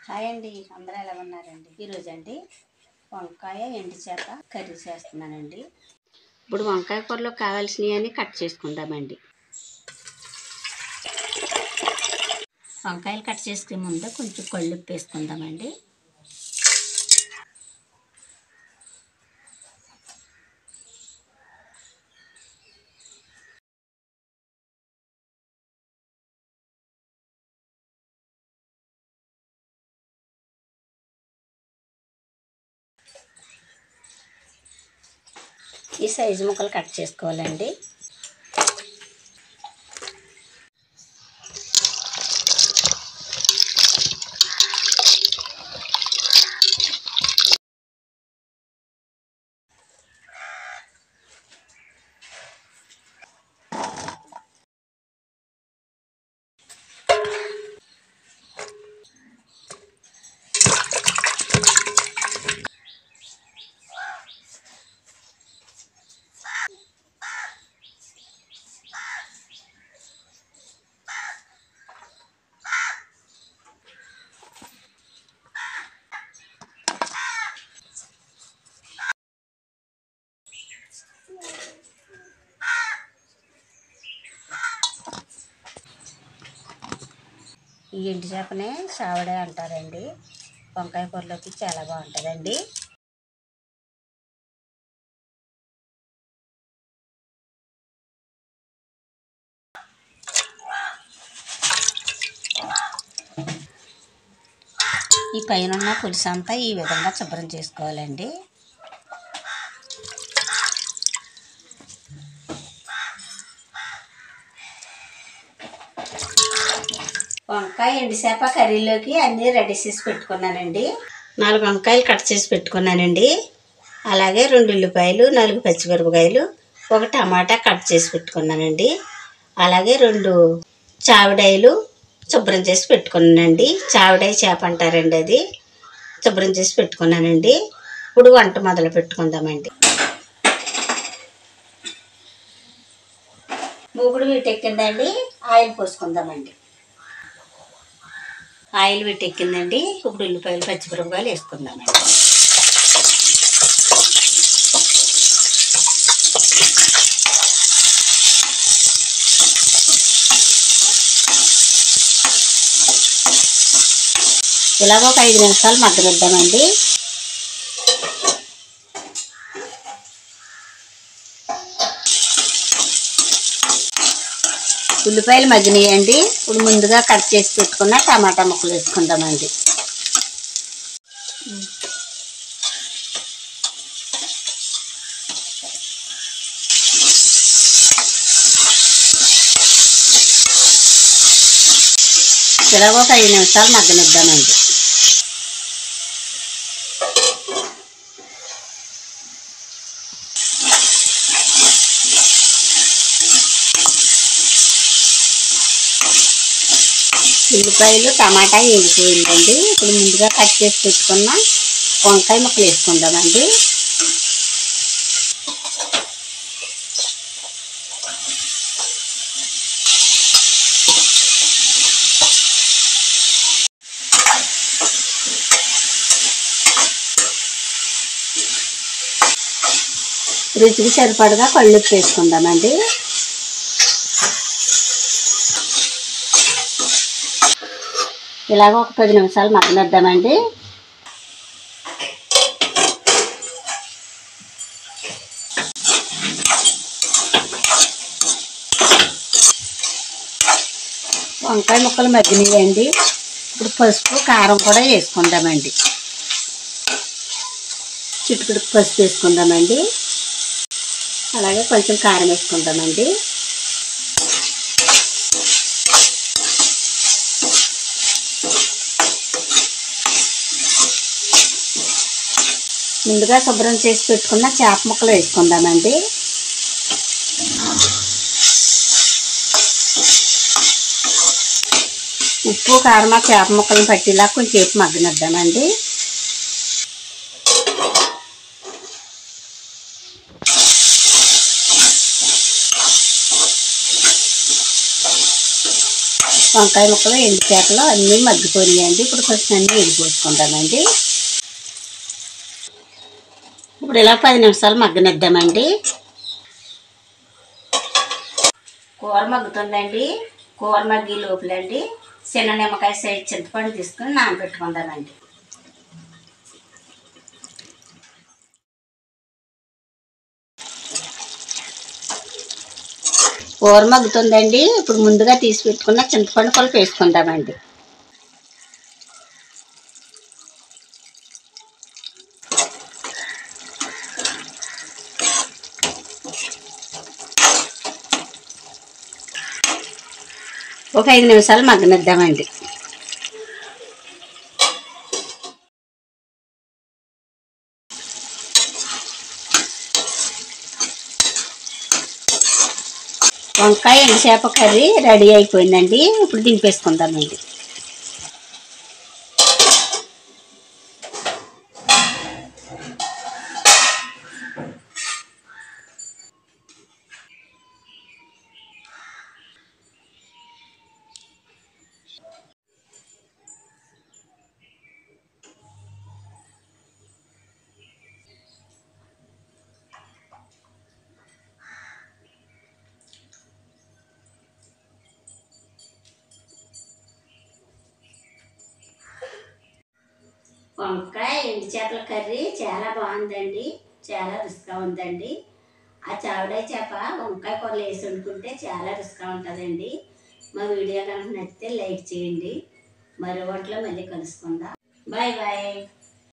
Hi అండి, అందరూ ఎలా ఉన్నారండి? ఈరోజు అండి వంకాయ ఎండు చేప కర్రీ చేస్తున్నానండి. ఇప్పుడు వంకాయ కూరలో కావాల్సినవి కట్ చేసుకుందామండి. వంకాయలు కట్ చేసుకునే ముందు కొంచెం కళ్ళుప్పు వేసుకుందామండి. ఈ సైజు ముక్కలు కట్ చేసుకోవాలండి. ఈ ఎండు చేపనే సావడే అంటారండి. వంకాయ కూరలోకి చాలా బాగుంటుందండి. ఈ పైన పులుసు అంతా ఈ విధంగా శుభ్రం చేసుకోవాలండి. వంకాయ ఎండు చేప కర్రీలోకి అన్నీ రెడీ చేసి పెట్టుకున్నానండి. 4 వంకాయలు కట్ చేసి పెట్టుకున్నానండి. అలాగే 2 ఉల్లిపాయలు, 4 పచ్చిమిరపకాయలు, 1 టమాటా కట్ చేసి పెట్టుకున్నానండి. అలాగే 2 చావిడాయలు శుభ్రం చేసి పెట్టుకున్నానండి. చావిడాయ చేప అంటారండి, అది శుభ్రం చేసి పెట్టుకున్నానండి. ఇప్పుడు వంట మొదలు పెట్టుకుందామండి. మూగుడు వీటెక్కిందండి, ఆయిల్ పోసుకుందామండి. ఆయిల్ వీటెక్కిందండి. ఇప్పుడు ఉల్లిపాయలు, పచ్చిమిరపకాయలు వేసుకుందామండి. ఇలాగ ఒక 5 నిమిషాలు మగ్గనిద్దామండి. ఉల్లిపాయలు మగ్గినాయండి. ఇప్పుడు ముందుగా కట్ చేసి పెట్టుకున్న టమాటా ముక్కలు వేసుకుందామండి. ఇలాగ ఒక 5 నిమిషాలు మగ్గనిద్దామండి. ఉల్లిపాయలు టమాటా వేగిపోయిందండి. ఇప్పుడు ముందుగా కట్ చేసి పెట్టుకున్న వంకాయ ముక్కలు వేసుకుందామండి. రుచికి సరిపడగా కళ్ళుప్పు వేసుకుందామండి. ఇలాగ ఒక 10 నిమిషాలు మగ్గనిద్దామండి. వంకాయ ముక్కలు మగ్గినాయండి. ఇప్పుడు పసుపు, కారం కూడా వేసుకుందామండి. చిటికెడు పసుపు వేసుకుందామండి. అలాగే కొంచెం కారం వేసుకుందామండి. ముందుగా శుభ్రం చేసి పెట్టుకున్న చేప ముక్కలు వేసుకుందామండి. ఉప్పు, కారం చేప ముక్కలను పట్టేలా కొంచెంసేపు మగ్గనిద్దామండి. వంకాయ ముక్కలు ఎండు చేపలు అన్నీ మగ్గిపోయాయండి. ఇప్పుడు కొంచెం అన్నీ ఎగిపోసుకుంటామండి. ఇప్పుడు ఇలా 10 నిమిషాలు మగ్గనిద్దామండి. కూర మగ్గుతుందండి. కూర మగ్గి లోపలండి చిన్న నిమ్మకాయ సైజు చింతపండు తీసుకుని నానబెట్టుకుందామండి. కూర మగ్గుతుందండి. ఇప్పుడు ముందుగా తీసి పెట్టుకున్న చింతపండు పులుపు వేసుకుందామండి. ఒక 5 నిమిషాలు మగ్గనిద్దామండి. వంకాయ ఎండు చేప కర్రీ రెడీ అయిపోయిందండి. ఇప్పుడు దింపేసుకుందామండి. వంకాయ ఎండు చేపల కర్రీ చాలా బాగుందండి. చాలా రుచిగా ఉందండి. ఆ చావడాయి చేప వంకాయ కూరలు వేసి వండుకుంటే చాలా రుచిగా ఉంటుందండి. మా వీడియో కనుక నచ్చితే లైక్ చేయండి. మరో వంటలో మళ్ళీ కలుసుకుందాం. Bye bye.